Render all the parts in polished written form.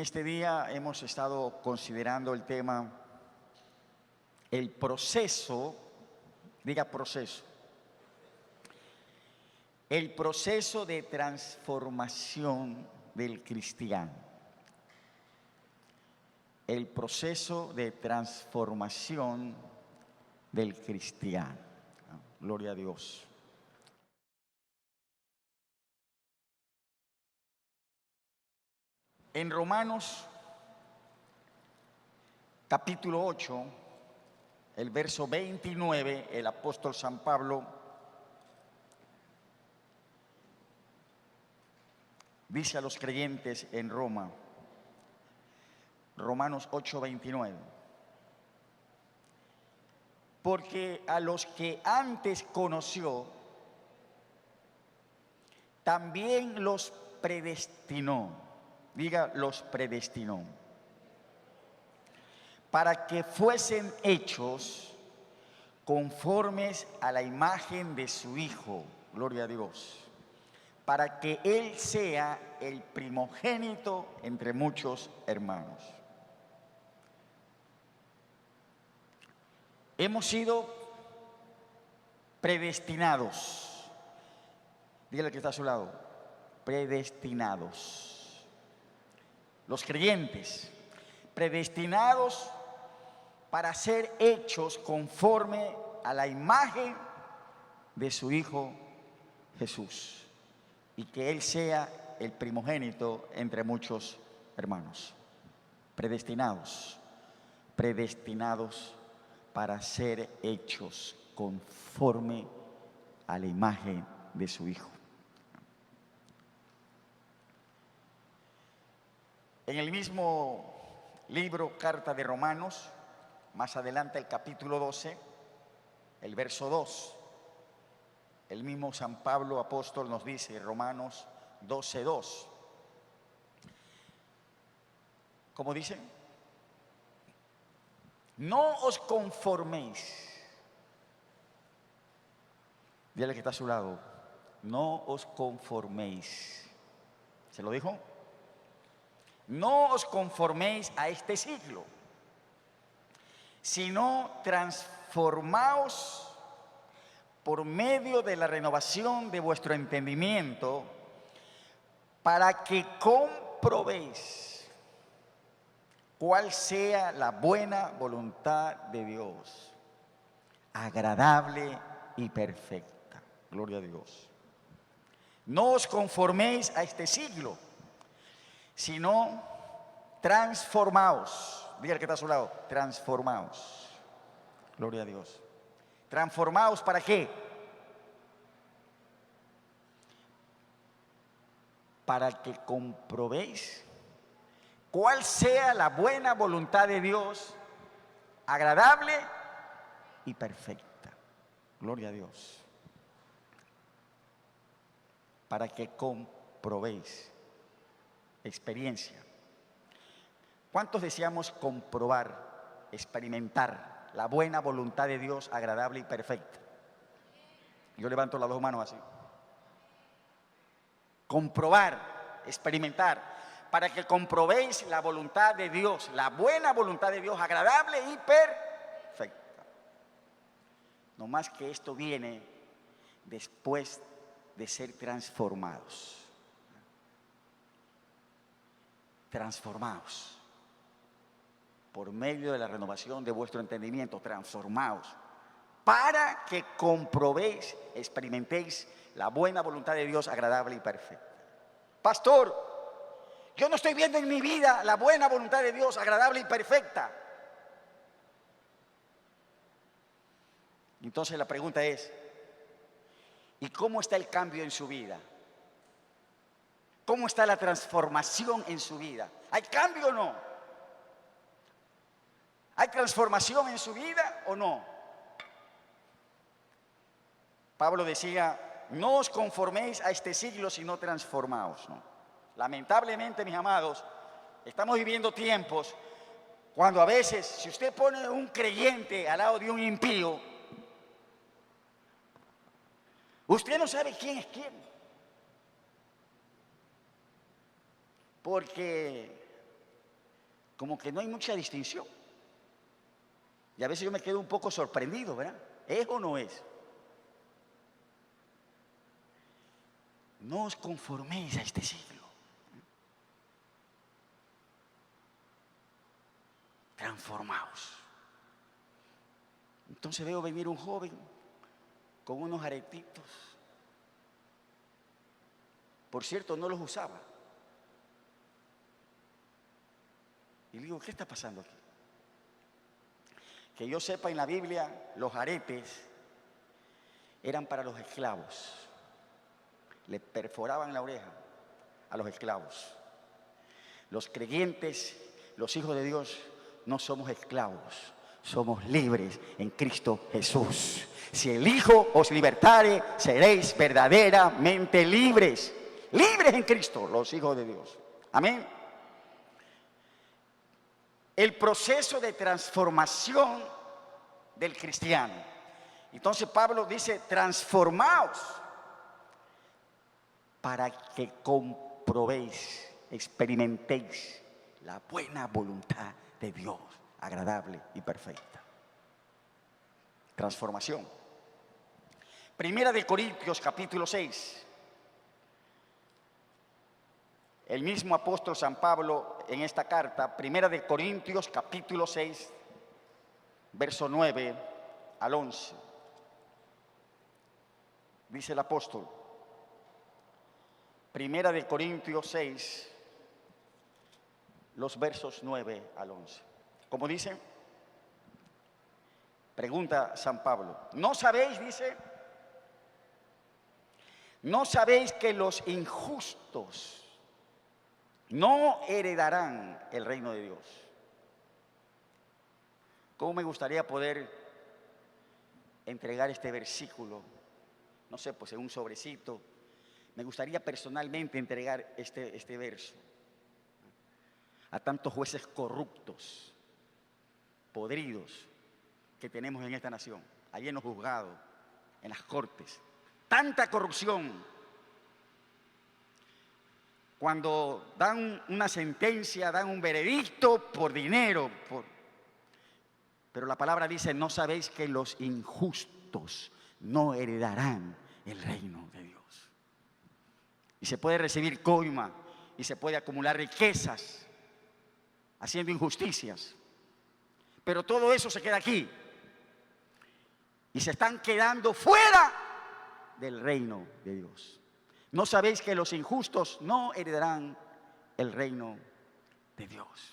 este día hemos estado considerando el tema, el proceso, diga proceso, el proceso de transformación del cristiano. El proceso de transformación del cristiano. Gloria a Dios. En Romanos capítulo 8, el verso 29, el apóstol San Pablo dice a los creyentes en Roma, Romanos 8, 29, porque a los que antes conoció, también los predestinó. Diga, los predestinó, para que fuesen hechos conformes a la imagen de su Hijo, gloria a Dios, para que Él sea el primogénito entre muchos hermanos. Hemos sido predestinados. Dígale que está a su lado, predestinados. Los creyentes, predestinados para ser hechos conforme a la imagen de su Hijo Jesús, y que Él sea el primogénito entre muchos hermanos. Predestinados, predestinados para ser hechos conforme a la imagen de su Hijo. En el mismo libro, Carta de Romanos, más adelante el capítulo 12, el verso 2, el mismo San Pablo apóstol nos dice, Romanos 12, 2. ¿Cómo dice? No os conforméis. Dígale que está a su lado, no os conforméis. ¿Se lo dijo? No os conforméis a este siglo, sino transformaos por medio de la renovación de vuestro entendimiento, para que comprobéis cuál sea la buena voluntad de Dios, agradable y perfecta. Gloria a Dios. No os conforméis a este siglo, sino transformaos. Dígale que está a su lado, transformaos. Gloria a Dios. Transformaos, ¿para qué? Para que comprobéis cuál sea la buena voluntad de Dios, agradable y perfecta. Gloria a Dios. Para que comprobéis. Experiencia. ¿Cuántos deseamos comprobar, experimentar la buena voluntad de Dios, agradable y perfecta? Yo levanto las dos manos así. Comprobar, experimentar, para que comprobéis la voluntad de Dios, la buena voluntad de Dios, agradable y perfecta. No más que esto viene después de ser transformados. Transformaos por medio de la renovación de vuestro entendimiento, transformaos para que comprobéis, experimentéis la buena voluntad de Dios, agradable y perfecta. Pastor, yo no estoy viendo en mi vida la buena voluntad de Dios, agradable y perfecta. Entonces la pregunta es, ¿y cómo está el cambio en su vida? ¿Cómo está la transformación en su vida? ¿Hay cambio o no? ¿Hay transformación en su vida o no? Pablo decía, no os conforméis a este siglo, sino transformaos, ¿no? Lamentablemente, mis amados, estamos viviendo tiempos cuando a veces, si usted pone un creyente al lado de un impío, usted no sabe quién es quién. Porque como que no hay mucha distinción. Y a veces yo me quedo un poco sorprendido, ¿verdad? ¿Es o no es? No os conforméis a este siglo. Transformaos. Entonces veo venir un joven con unos aretitos. Por cierto, no los usaba. Y le digo, ¿qué está pasando aquí? Que yo sepa, en la Biblia, los aretes eran para los esclavos. Le perforaban la oreja a los esclavos. Los creyentes, los hijos de Dios, no somos esclavos, somos libres en Cristo Jesús. Si el Hijo os libertare, seréis verdaderamente libres. Libres en Cristo, los hijos de Dios. Amén. El proceso de transformación del cristiano. Entonces Pablo dice, transformaos para que comprobéis, experimentéis la buena voluntad de Dios, agradable y perfecta. Transformación. Primera de Corintios capítulo 6. El mismo apóstol San Pablo en esta carta, Primera de Corintios capítulo 6, verso 9 al 11. Dice el apóstol, Primera de Corintios 6, los versos 9 al 11. ¿Cómo dice? Pregunta San Pablo. ¿No sabéis, dice? ¿No sabéis que los injustos no heredarán el reino de Dios? ¿Cómo me gustaría poder entregar este versículo? No sé, pues en un sobrecito. Me gustaría personalmente entregar este verso a tantos jueces corruptos, podridos que tenemos en esta nación, allí en los juzgados, en las cortes. Tanta corrupción. Cuando dan una sentencia, dan un veredicto por dinero. Pero la palabra dice, ¿no sabéis que los injustos no heredarán el reino de Dios? Y se puede recibir coima y se puede acumular riquezas haciendo injusticias. Pero todo eso se queda aquí. Y se están quedando fuera del reino de Dios. ¿No sabéis que los injustos no heredarán el reino de Dios?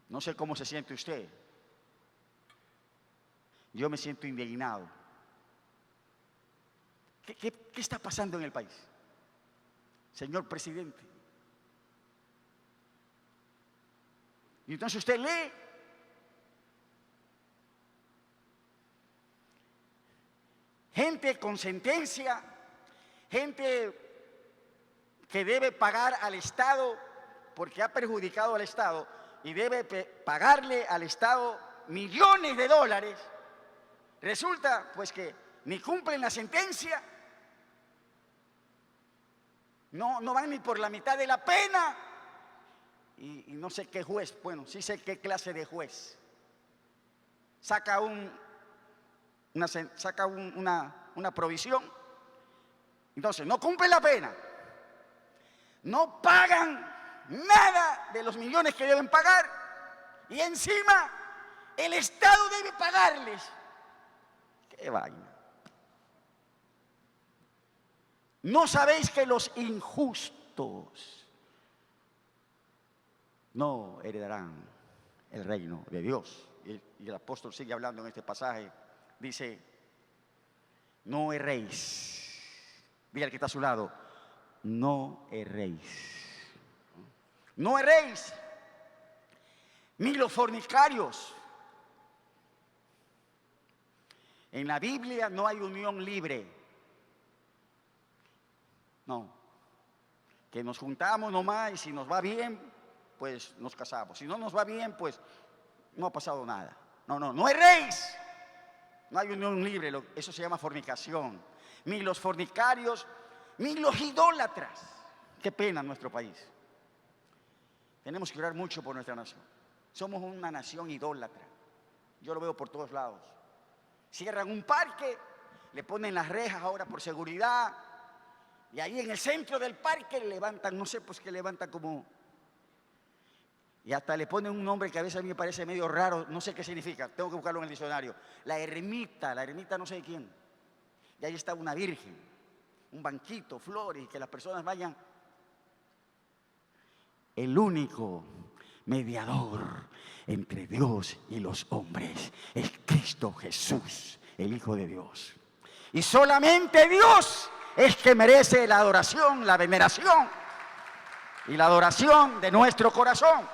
No sé cómo se siente usted. Yo me siento indignado. ¿Qué está pasando en el país? Señor presidente. Y entonces usted lee. Gente con sentencia, gente que debe pagar al Estado porque ha perjudicado al Estado y debe pagarle al Estado millones de dólares. Resulta pues que ni cumplen la sentencia, no van ni por la mitad de la pena y no sé qué juez, bueno, sí sé qué clase de juez saca una provisión. Entonces no cumplen la pena, no pagan nada de los millones que deben pagar y encima el Estado debe pagarles. ¡Qué vaina! ¿No sabéis que los injustos no heredarán el reino de Dios? Y el apóstol sigue hablando en este pasaje. Dice, no erréis. Diga al que está a su lado, no erréis. No erréis, ni los fornicarios. En la Biblia no hay unión libre. No. Que nos juntamos nomás y si nos va bien, pues nos casamos. Si no nos va bien, pues no ha pasado nada. No erréis. No hay unión libre, eso se llama fornicación. Ni los fornicarios, ni los idólatras. Qué pena en nuestro país. Tenemos que orar mucho por nuestra nación. Somos una nación idólatra. Yo lo veo por todos lados. Cierran un parque, le ponen las rejas ahora por seguridad, y ahí en el centro del parque levantan, no sé, pues que levantan como... Y hasta le ponen un nombre que a veces a mí me parece medio raro, no sé qué significa, tengo que buscarlo en el diccionario. La ermita no sé de quién. Y ahí está una virgen, un banquito, flores, y que las personas vayan. El único mediador entre Dios y los hombres es Cristo Jesús, el Hijo de Dios. Y solamente Dios es que merece la adoración, la veneración y la adoración de nuestro corazón.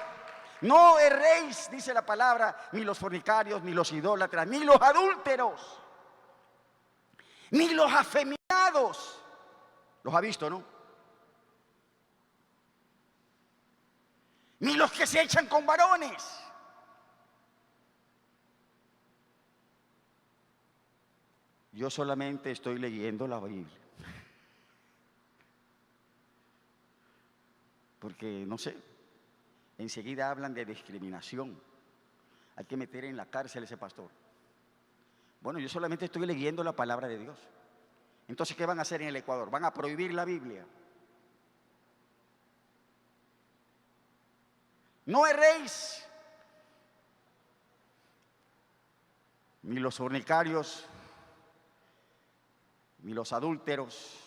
No erréis, dice la palabra, ni los fornicarios, ni los idólatras, ni los adúlteros, ni los afeminados. Los ha visto, ¿no? Ni los que se echan con varones. Yo solamente estoy leyendo la Biblia. Porque, no sé, enseguida hablan de discriminación. Hay que meter en la cárcel a ese pastor. Bueno, yo solamente estoy leyendo la palabra de Dios. Entonces, ¿qué van a hacer en el Ecuador? ¿Van a prohibir la Biblia? No erréis, ni los fornicarios, ni los adúlteros,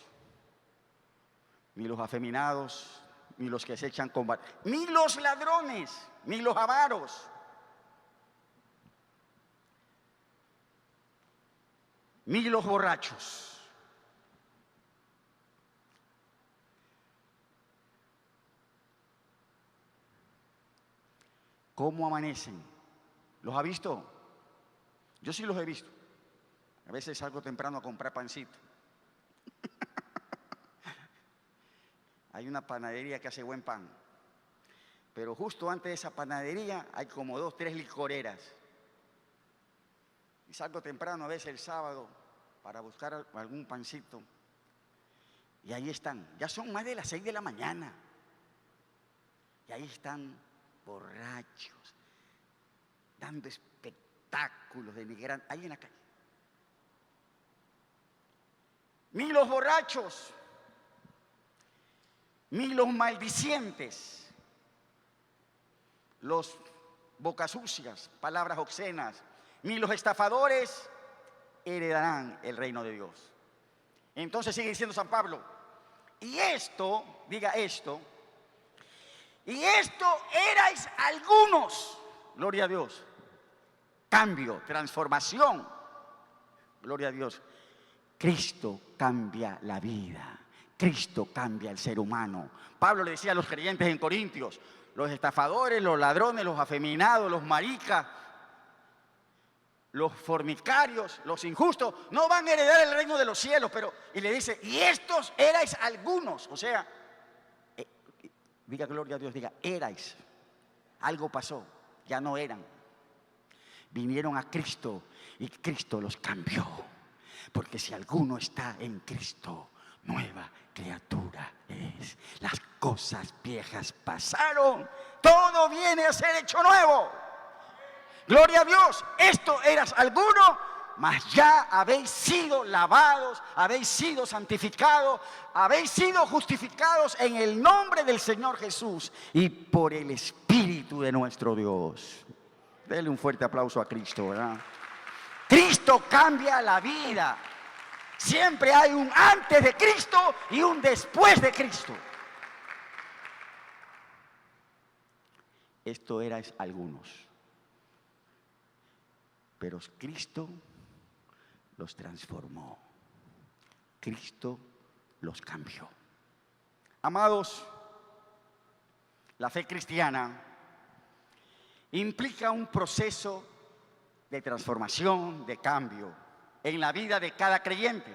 ni los afeminados, ni los que se echan con varones, ni los ladrones, ni los avaros, ni los borrachos. ¿Cómo amanecen? ¿Los ha visto? Yo sí los he visto. A veces salgo temprano a comprar pancito. Hay una panadería que hace buen pan. Pero justo antes de esa panadería hay como 2, 3 licoreras. Y salgo temprano a veces el sábado para buscar algún pancito. Y ahí están. Ya son más de las 6 de la mañana. Y ahí están borrachos, dando espectáculos denigrantes ahí en la calle. Ni los borrachos, ni los maldicientes, los bocasucias, palabras obscenas, ni los estafadores heredarán el reino de Dios. Entonces sigue diciendo San Pablo, y esto, diga esto, y esto erais algunos, gloria a Dios, cambio, transformación, gloria a Dios. Cristo cambia la vida, Cristo cambia el ser humano. Pablo le decía a los creyentes en Corintios, los estafadores, los ladrones, los afeminados, los maricas, los fornicarios, los injustos, no van a heredar el reino de los cielos, y le dice, y estos erais algunos, o sea, diga gloria a Dios, diga, erais. Algo pasó, ya no eran. Vinieron a Cristo y Cristo los cambió. Porque si alguno está en Cristo, nueva criatura es. Las cosas viejas pasaron, todo viene a ser hecho nuevo. Gloria a Dios, esto eras alguno, mas ya habéis sido lavados, habéis sido santificados, habéis sido justificados en el nombre del Señor Jesús y por el Espíritu de nuestro Dios. Denle un fuerte aplauso a Cristo, ¿verdad? Cristo cambia la vida. Siempre hay un antes de Cristo y un después de Cristo. Esto erais algunos, pero Cristo los transformó. Cristo los cambió. Amados, la fe cristiana implica un proceso de transformación, de cambio en la vida de cada creyente.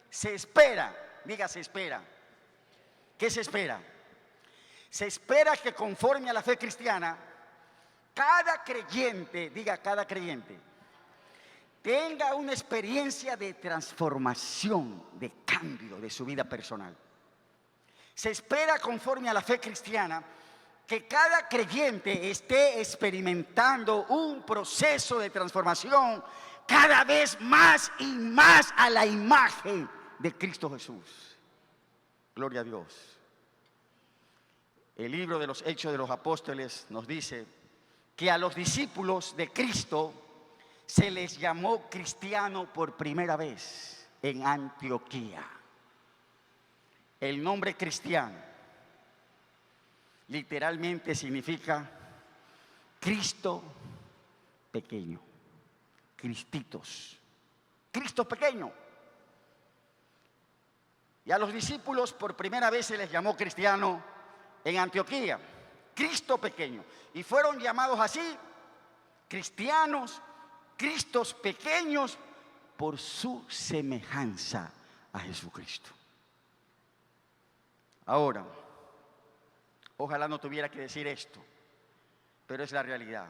Se espera, diga se espera. ¿Qué se espera? Se espera que conforme a la fe cristiana, cada creyente, diga cada creyente, tenga una experiencia de transformación, de cambio de su vida personal. Se espera conforme a la fe cristiana que cada creyente esté experimentando un proceso de transformación cada vez más y más a la imagen de Cristo Jesús. Gloria a Dios. El libro de los Hechos de los Apóstoles nos dice que a los discípulos de Cristo se les llamó cristiano por primera vez en Antioquía. El nombre cristiano literalmente significa Cristo pequeño, Cristitos, Cristo pequeño. Y a los discípulos por primera vez se les llamó cristiano en Antioquía, Cristo pequeño. Y fueron llamados así, cristianos, Cristos pequeños, por su semejanza a Jesucristo. Ahora, ojalá no tuviera que decir esto, pero es la realidad.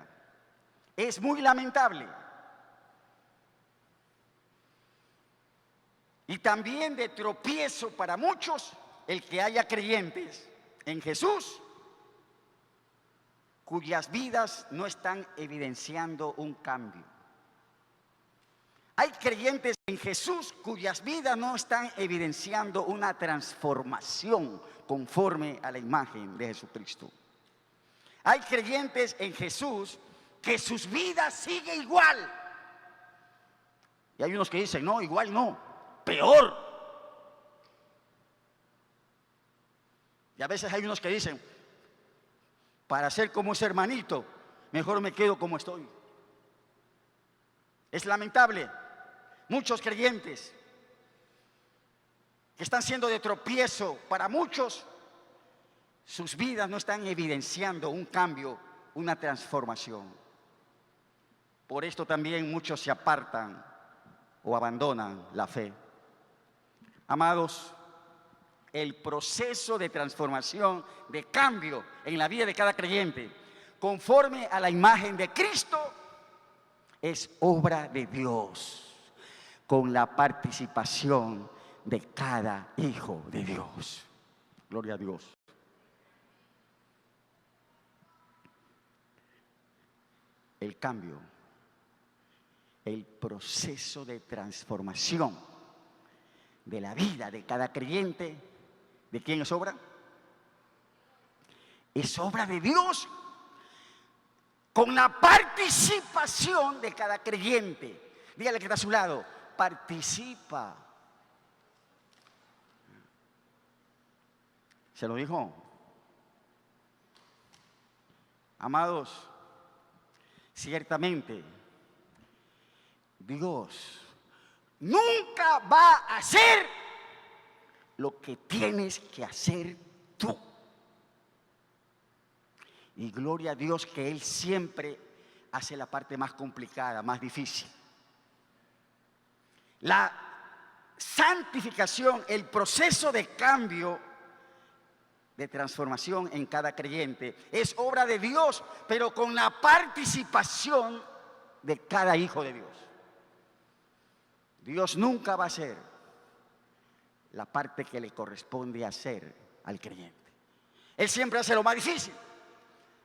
Es muy lamentable y también de tropiezo para muchos el que haya creyentes en Jesús cuyas vidas no están evidenciando un cambio. Hay creyentes en Jesús cuyas vidas no están evidenciando una transformación conforme a la imagen de Jesucristo. Hay creyentes en Jesús que sus vidas siguen igual. Y hay unos que dicen, no, igual no, peor. Y a veces hay unos que dicen, para ser como ese hermanito, mejor me quedo como estoy. Es lamentable. Muchos creyentes que están siendo de tropiezo para muchos, sus vidas no están evidenciando un cambio, una transformación. Por esto también muchos se apartan o abandonan la fe. Amados, el proceso de transformación, de cambio en la vida de cada creyente, conforme a la imagen de Cristo, es obra de Dios, con la participación de cada hijo de Dios. Gloria a Dios. El cambio, el proceso de transformación de la vida de cada creyente, ¿de quién es obra? Es obra de Dios, con la participación de cada creyente. Dígale que está a su lado, participa. ¿Se lo dijo? Amados, ciertamente Dios nunca va a hacer lo que tienes que hacer tú. Y gloria a Dios que Él siempre hace la parte más complicada, más difícil. La santificación, el proceso de cambio, de transformación en cada creyente, es obra de Dios, pero con la participación de cada hijo de Dios. Dios nunca va a hacer la parte que le corresponde hacer al creyente. Él siempre hace lo más difícil.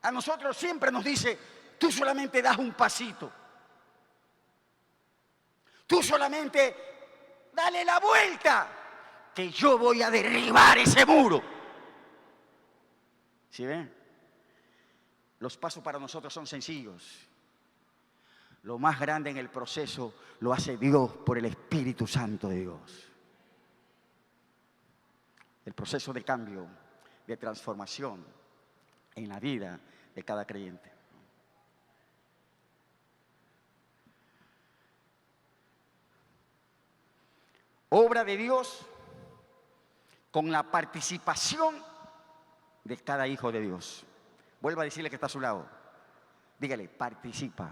A nosotros siempre nos dice, tú solamente das un pasito. Tú solamente dale la vuelta, que yo voy a derribar ese muro. ¿Sí ven? Los pasos para nosotros son sencillos. Lo más grande en el proceso lo hace Dios por el Espíritu Santo de Dios. El proceso de cambio, de transformación en la vida de cada creyente. Obra de Dios con la participación de cada hijo de Dios. Vuelva a decirle que está a su lado. Dígale, participa.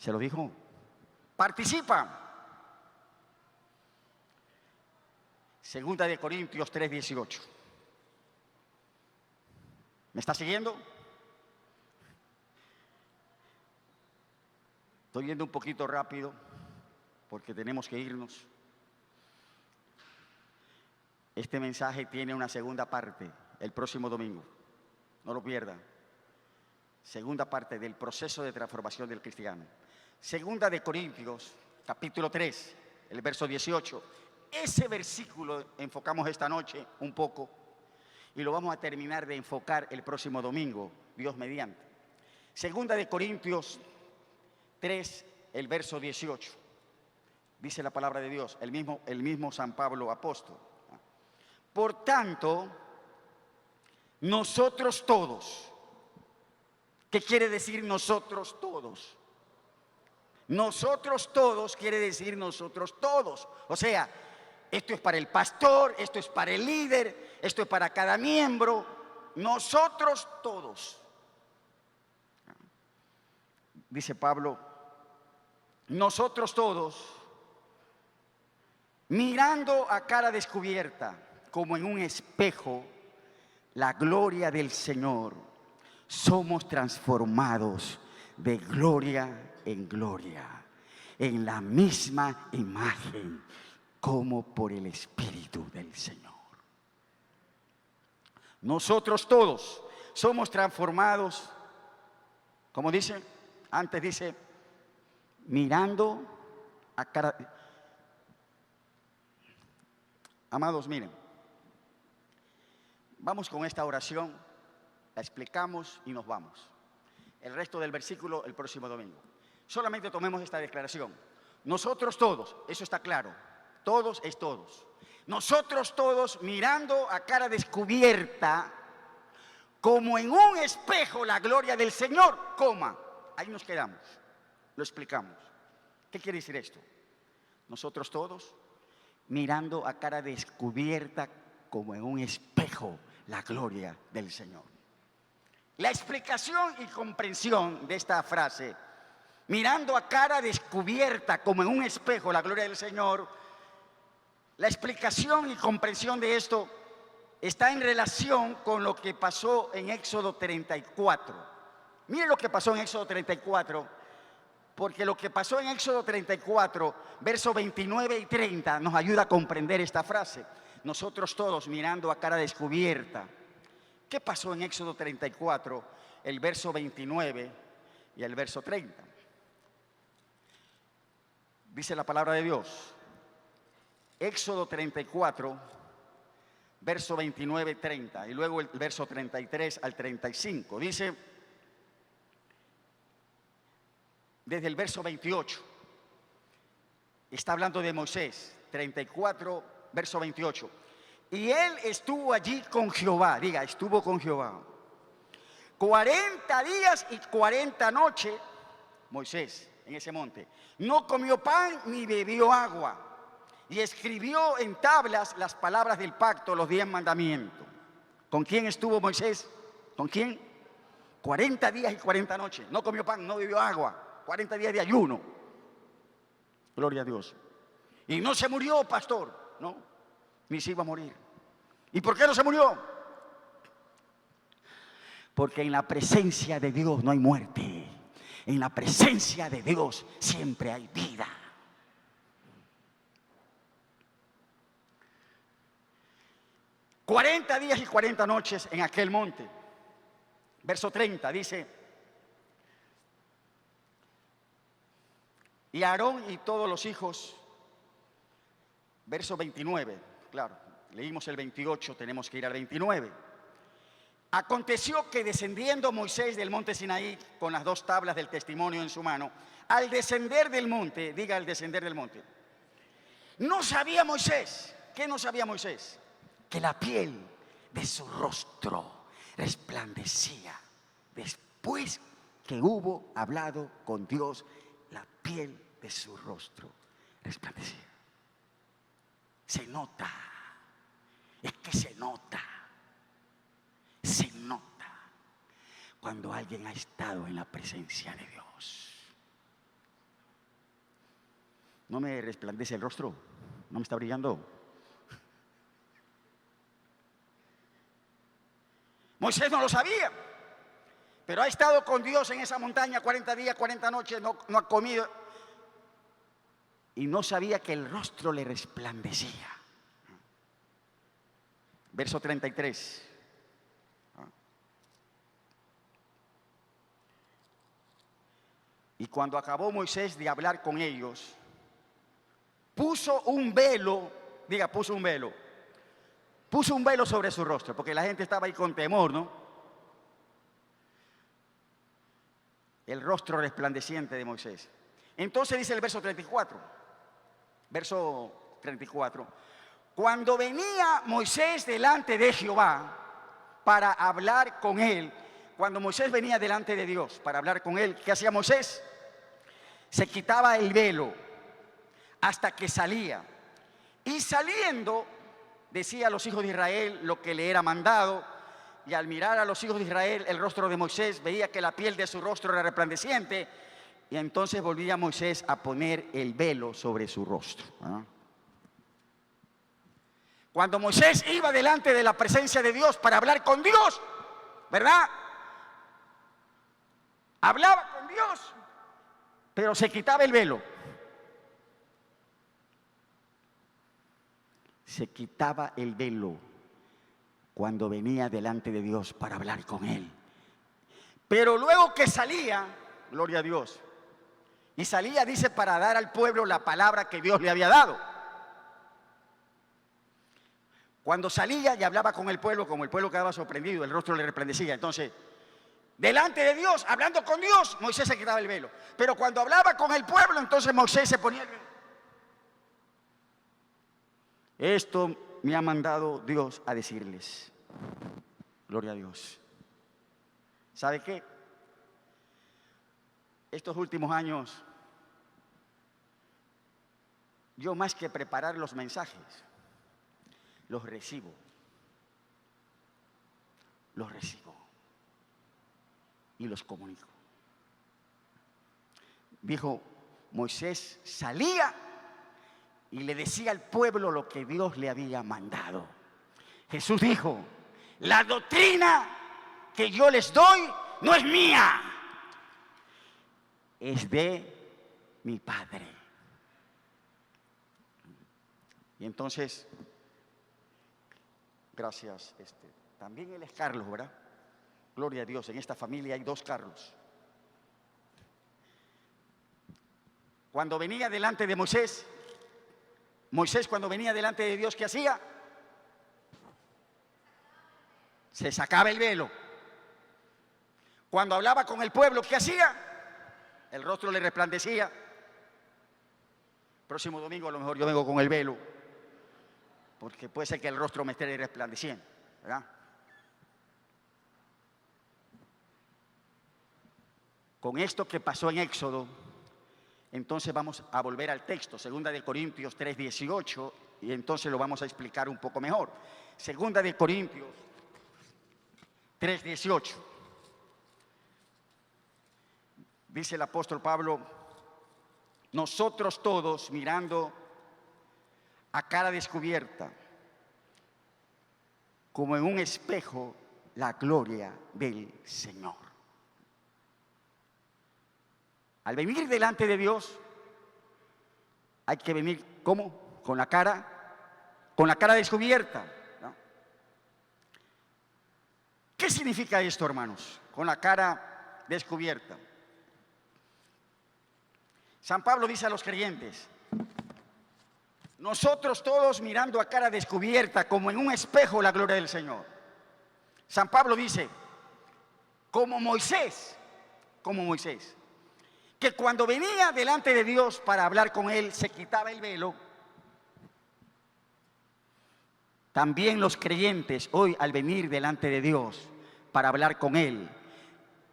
¿Se lo dijo? Participa. Segunda de Corintios 3:18. ¿Me está siguiendo? Estoy yendo un poquito rápido porque tenemos que irnos. Este mensaje tiene una segunda parte. el próximo domingo. No lo pierda. Segunda parte del proceso de transformación del cristiano. Segunda de Corintios, capítulo 3, el verso 18. Ese versículo enfocamos esta noche un poco y lo vamos a terminar de enfocar el próximo domingo, Dios mediante. Segunda de Corintios 3, el verso 18. Dice la palabra de Dios, el mismo San Pablo apóstol. Por tanto, nosotros todos, ¿qué quiere decir nosotros todos? Nosotros todos quiere decir nosotros todos. O sea, esto es para el pastor, esto es para el líder, esto es para cada miembro. Nosotros todos. Dice Pablo, nosotros todos, mirando a cara descubierta, como en un espejo, la gloria del Señor, somos transformados de gloria en gloria, en la misma imagen, como por el Espíritu del Señor. Nosotros todos somos transformados, como dice, antes dice, mirando a cara. Amados, miren, vamos con esta oración, la explicamos y nos vamos. El resto del versículo el próximo domingo. Solamente tomemos esta declaración. Nosotros todos, eso está claro, todos es todos. Nosotros todos mirando a cara descubierta, como en un espejo la gloria del Señor, coma. Ahí nos quedamos, lo explicamos. ¿Qué quiere decir esto? Nosotros todos mirando a cara descubierta como en un espejo la gloria del Señor. La explicación y comprensión de esta frase, mirando a cara descubierta como en un espejo la gloria del Señor, la explicación y comprensión de esto está en relación con lo que pasó en Éxodo 34. Miren lo que pasó en Éxodo 34, porque lo que pasó en Éxodo 34, versos 29 y 30, nos ayuda a comprender esta frase. Nosotros todos mirando a cara descubierta. ¿Qué pasó en Éxodo 34, el verso 29 y el verso 30? Dice la palabra de Dios. Éxodo 34, verso 29, 30, y luego el verso 33 al 35. Dice, desde el verso 28, está hablando de Moisés, 34, verso 28. Y él estuvo allí con Jehová, diga, estuvo con Jehová. 40 días y 40 noches, Moisés, en ese monte. No comió pan ni bebió agua. Y escribió en tablas las palabras del pacto, los 10 mandamientos. ¿Con quién estuvo Moisés? ¿Con quién? 40 días y 40 noches. No comió pan, no bebió agua. 40 días de ayuno. Gloria a Dios. Y no se murió, pastor, no, ni se iba a morir. ¿Y por qué no se murió? Porque en la presencia de Dios no hay muerte. En la presencia de Dios siempre hay vida. «40 días y 40 noches en aquel monte». Verso 30 dice, y Aarón y todos los hijos. Verso 29, claro, leímos el 28, tenemos que ir al 29. Aconteció que descendiendo Moisés del monte Sinaí con las 2 tablas del testimonio en su mano, al descender del monte, diga al descender del monte, no sabía Moisés. ¿Qué no sabía Moisés? Que la piel de su rostro resplandecía. Después que hubo hablado con Dios, la piel de su rostro resplandecía. Se nota, es que se nota cuando alguien ha estado en la presencia de Dios. ¿No me resplandece el rostro? ¿No me está brillando? Moisés no lo sabía, pero ha estado con Dios en esa montaña 40 días, 40 noches, no ha comido. Y no sabía que el rostro le resplandecía. Verso 33. Y cuando acabó Moisés de hablar con ellos, puso un velo, diga, puso un velo sobre su rostro, porque la gente estaba ahí con temor, ¿no? El rostro resplandeciente de Moisés. Entonces dice el verso 34, cuando venía Moisés delante de Jehová para hablar con él, cuando Moisés venía delante de Dios para hablar con él, ¿qué hacía Moisés? Se quitaba el velo hasta que salía. Y saliendo, decía a los hijos de Israel lo que le era mandado. Y al mirar a los hijos de Israel el rostro de Moisés, veía que la piel de su rostro era resplandeciente. Y entonces volvía Moisés a poner el velo sobre su rostro. Cuando Moisés iba delante de la presencia de Dios para hablar con Dios, ¿verdad? Hablaba con Dios, pero se quitaba el velo. Se quitaba el velo cuando venía delante de Dios para hablar con él. Pero luego que salía, gloria a Dios, y salía, dice, para dar al pueblo la palabra que Dios le había dado. Cuando salía y hablaba con el pueblo, como el pueblo quedaba sorprendido, el rostro le resplandecía. Entonces, delante de Dios, hablando con Dios, Moisés se quitaba el velo. Pero cuando hablaba con el pueblo, entonces Moisés se ponía el velo. Esto me ha mandado Dios a decirles. Gloria a Dios. ¿Sabe qué? Estos últimos años, yo más que preparar los mensajes, los recibo. Y los comunico. Dijo, Moisés salía y le decía al pueblo lo que Dios le había mandado. Jesús dijo, la doctrina que yo les doy no es mía, es de mi Padre. Y entonces, gracias, también él es Carlos, ¿verdad? Gloria a Dios, en esta familia hay 2 Carlos. Cuando venía delante de Moisés cuando venía delante de Dios, ¿qué hacía? Se sacaba el velo. Cuando hablaba con el pueblo, ¿qué hacía? El rostro le resplandecía. Próximo domingo a lo mejor yo vengo con el velo, porque puede ser que el rostro me esté resplandeciendo, ¿verdad? Con esto que pasó en Éxodo, entonces vamos a volver al texto, 2 de Corintios 3:18, y entonces lo vamos a explicar un poco mejor. 2 de Corintios 3:18. Dice el apóstol Pablo, nosotros todos mirando a cara descubierta, como en un espejo, la gloria del Señor. Al venir delante de Dios, hay que venir, ¿cómo? Con la cara descubierta, ¿no? ¿Qué significa esto, hermanos? Con la cara descubierta. San Pablo dice a los creyentes, nosotros todos mirando a cara descubierta, como en un espejo, la gloria del Señor. San Pablo dice, como Moisés, que cuando venía delante de Dios para hablar con él, se quitaba el velo. También los creyentes hoy, al venir delante de Dios para hablar con él,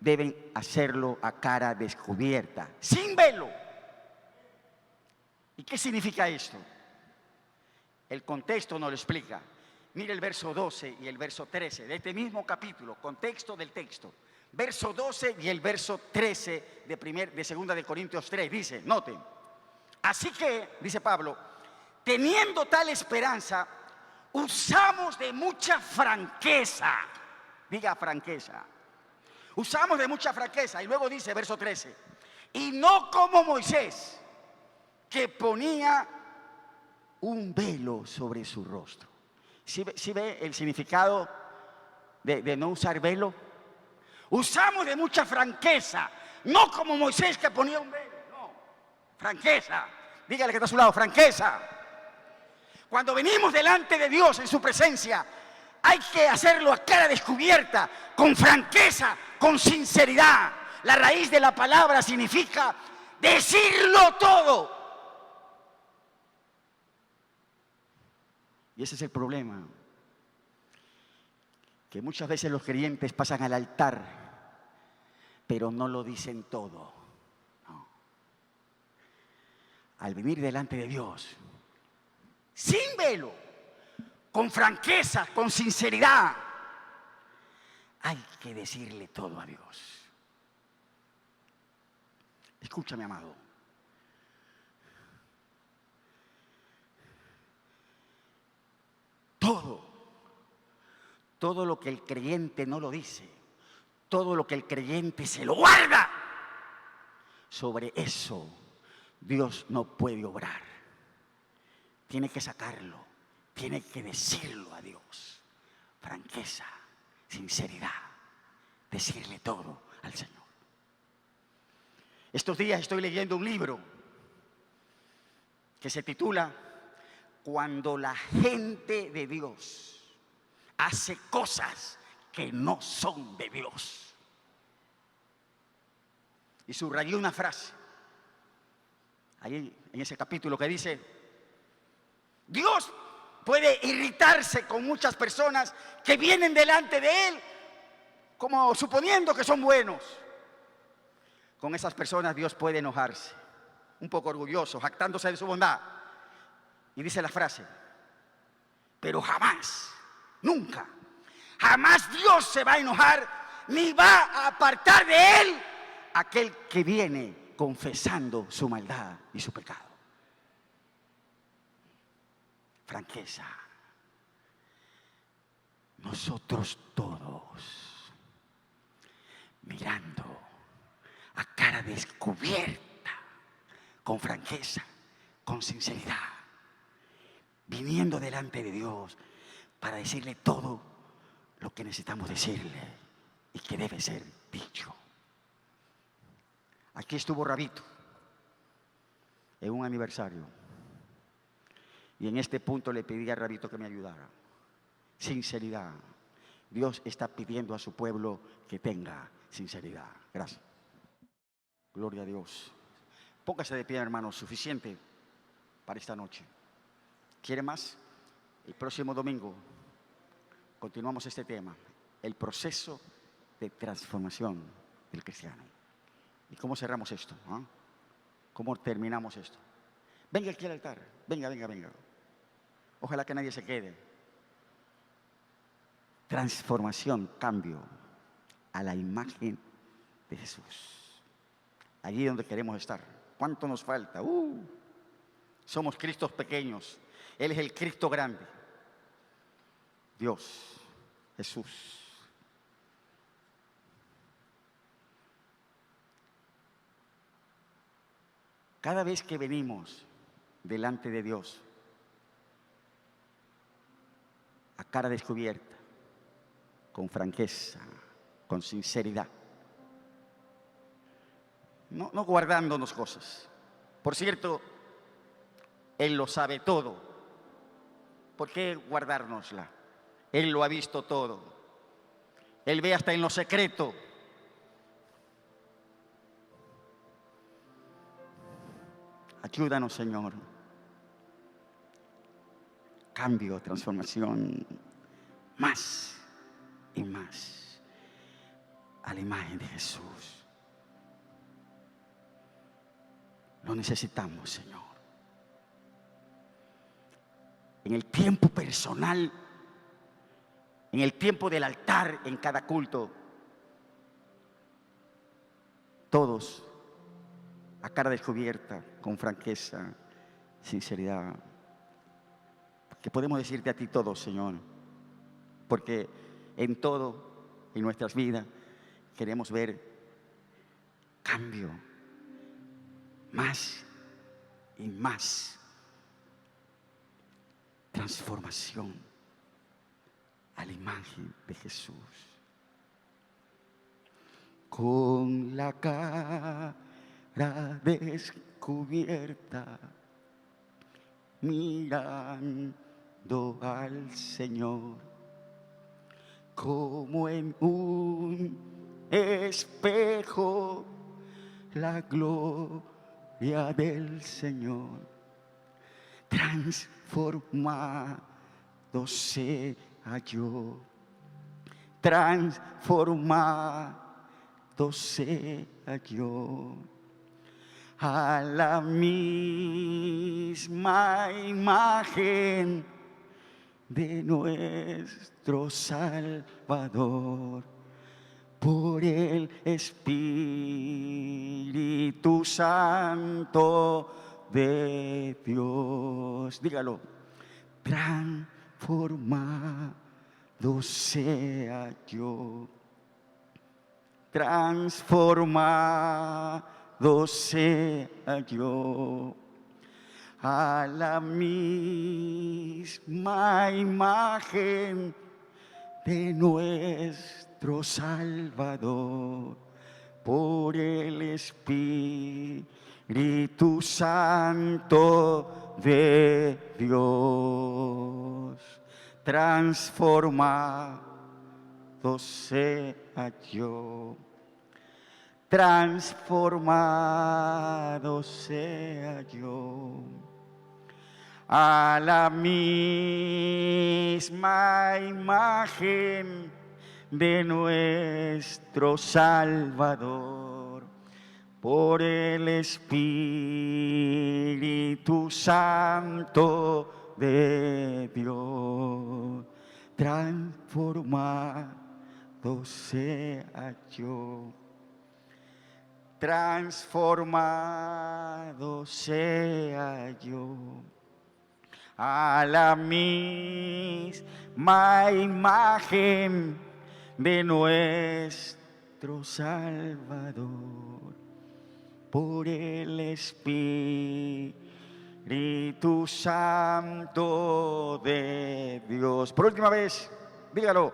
deben hacerlo a cara descubierta, sin velo. ¿Y qué significa esto? El contexto nos lo explica. Mire el verso 12 y el verso 13 de este mismo capítulo, contexto del texto. Verso 12 y el verso 13 de 2 de Corintios 3, dice, noten, así que, dice Pablo, teniendo tal esperanza, usamos de mucha franqueza, diga franqueza, usamos de mucha franqueza, y luego dice, verso 13, y no como Moisés, que ponía un velo sobre su rostro. ¿Sí ve el significado de no usar velo? Usamos de mucha franqueza No como Moisés, que ponía un velo. No. Franqueza. Dígale que está a su lado, franqueza. Cuando venimos delante de Dios en su presencia, hay que hacerlo a cara descubierta, con franqueza, con sinceridad. La raíz de la palabra significa decirlo todo. Y ese es el problema, que muchas veces los creyentes pasan al altar, pero no lo dicen todo. No. Al venir delante de Dios, sin velo, con franqueza, con sinceridad, hay que decirle todo a Dios. Escúchame, amado. Todo lo que el creyente no lo dice, todo lo que el creyente se lo guarda, sobre eso Dios no puede obrar. Tiene que sacarlo, tiene que decirlo a Dios. Franqueza, sinceridad, decirle todo al Señor. Estos días estoy leyendo un libro que se titula Cuando la gente de Dios hace cosas que no son de Dios. Y subrayé una frase ahí en ese capítulo que dice: Dios puede irritarse con muchas personas que vienen delante de Él como suponiendo que son buenos. Con esas personas Dios puede enojarse, un poco orgulloso, jactándose de su bondad. Y dice la frase: pero jamás, nunca, jamás Dios se va a enojar ni va a apartar de Él aquel que viene confesando su maldad y su pecado. Franqueza. Nosotros todos, mirando a cara descubierta, con franqueza, con sinceridad, viniendo delante de Dios para decirle todo lo que necesitamos decirle y que debe ser dicho. Aquí estuvo Rabito en un aniversario y en este punto le pedí a Rabito que me ayudara. Sinceridad. Dios está pidiendo a su pueblo que tenga sinceridad. Gracias. Gloria a Dios. Póngase de pie, hermano, suficiente para esta noche. ¿Quiere más? El próximo domingo continuamos este tema, el proceso de transformación del cristiano. ¿Y cómo cerramos esto? ¿Ah? ¿Cómo terminamos esto? Venga aquí al altar, venga. Ojalá que nadie se quede. Transformación, cambio a la imagen de Jesús. Allí donde queremos estar. ¿Cuánto nos falta? Somos Cristos pequeños. Él es el Cristo grande. Dios, Jesús. Cada vez que venimos delante de Dios, a cara descubierta, con franqueza, con sinceridad, no guardándonos cosas. Por cierto, Él lo sabe todo. ¿Por qué guardárnosla? Él lo ha visto todo. Él ve hasta en lo secreto. Ayúdanos, Señor. Cambio, transformación, más y más a la imagen de Jesús. Lo necesitamos, Señor. En el tiempo personal, en el tiempo del altar, en cada culto, todos a cara descubierta, con franqueza, sinceridad, que podemos decirte a ti todo, Señor, porque en todo, en nuestras vidas, queremos ver cambio, más y más, transformación a la imagen de Jesús. con la cara descubierta, mirando al Señor, como en un espejo la gloria del Señor, transformado sea yo, transformado sea yo, a la misma imagen de nuestro Salvador, por el Espíritu Santo de Dios. Dígalo. Transformado sea yo, transformado sea yo, a la misma imagen de nuestro Salvador, por el Espíritu Santo de Dios. Transformado sea yo, transformado sea yo, a la misma imagen de nuestro Salvador, por el Espíritu Santo de Dios. Transformado sea yo, transformado sea yo, a la misma imagen de nuestro Salvador, por el Espíritu Santo de Dios. Por última vez, dígalo,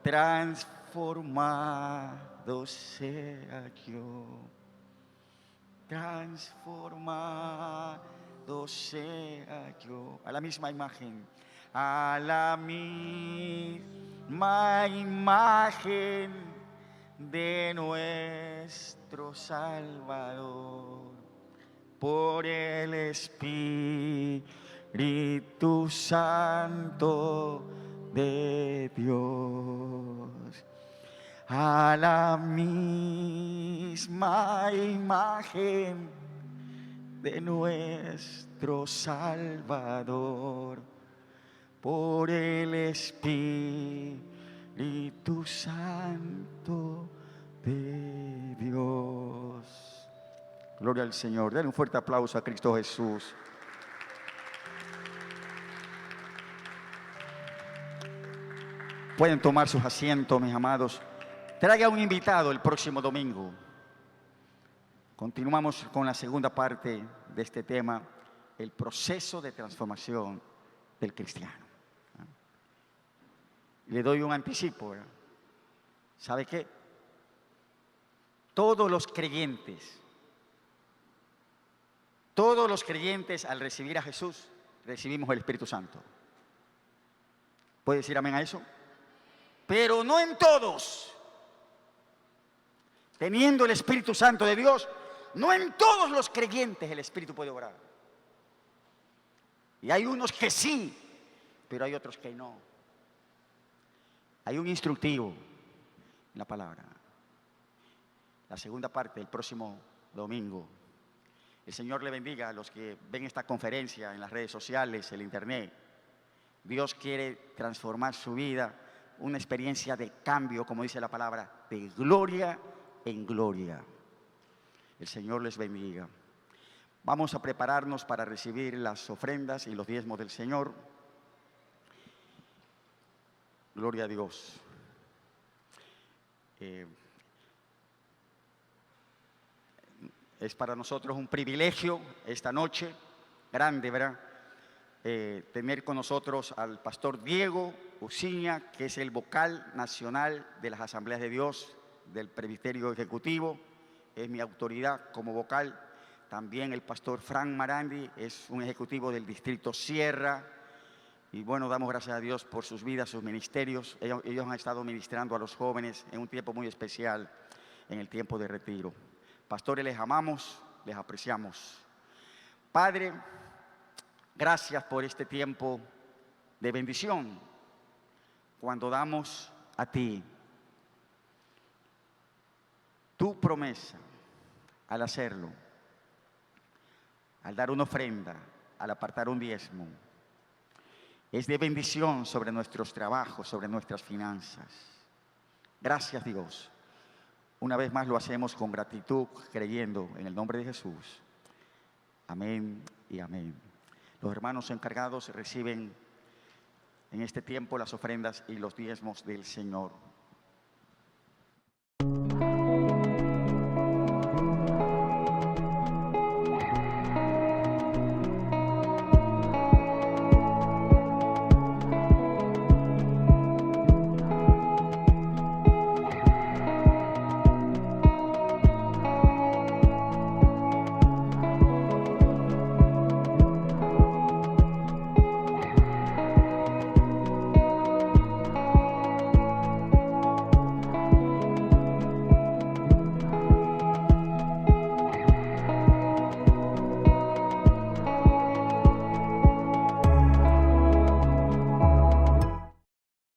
transformado sea yo, transformado sea yo, a la misma imagen, a la misma imagen de nuestro Salvador, por el Espíritu Santo de Dios, a la misma imagen de nuestro Salvador, por el Espíritu Santo de Dios. Gloria al Señor. Denle un fuerte aplauso a Cristo Jesús. Pueden tomar sus asientos, mis amados. Traiga un invitado el próximo domingo. Continuamos con la segunda parte de este tema, el proceso de transformación del cristiano. Le doy un anticipo, ¿verdad? ¿Sabe qué? Todos los creyentes al recibir a Jesús, recibimos el Espíritu Santo. ¿Puede decir amén a eso? Pero no en todos. Teniendo el Espíritu Santo de Dios, no en todos los creyentes el Espíritu puede obrar. Y hay unos que sí, pero hay otros que no. Hay un instructivo en la palabra. La segunda parte, el próximo domingo. El Señor le bendiga a los que ven esta conferencia en las redes sociales, el internet. Dios quiere transformar su vida, una experiencia de cambio, como dice la palabra, de gloria en gloria. El Señor les bendiga. Vamos a prepararnos para recibir las ofrendas y los diezmos del Señor. Gloria a Dios. Es para nosotros un privilegio esta noche, grande, ¿verdad? Tener con nosotros al pastor Diego Uciña, que es el vocal nacional de las Asambleas de Dios del Presbiterio Ejecutivo, es mi autoridad como vocal. También el pastor Frank Marandi es un ejecutivo del Distrito Sierra. Y bueno, damos gracias a Dios por sus vidas, sus ministerios. Ellos han estado ministrando a los jóvenes en un tiempo muy especial, en el tiempo de retiro. Pastores, les amamos, les apreciamos. Padre, gracias por este tiempo de bendición, cuando damos a ti tu promesa al hacerlo, al dar una ofrenda, al apartar un diezmo. Es de bendición sobre nuestros trabajos, sobre nuestras finanzas. Gracias, Dios. Una vez más lo hacemos con gratitud, creyendo en el nombre de Jesús. Amén y amén. Los hermanos encargados reciben en este tiempo las ofrendas y los diezmos del Señor.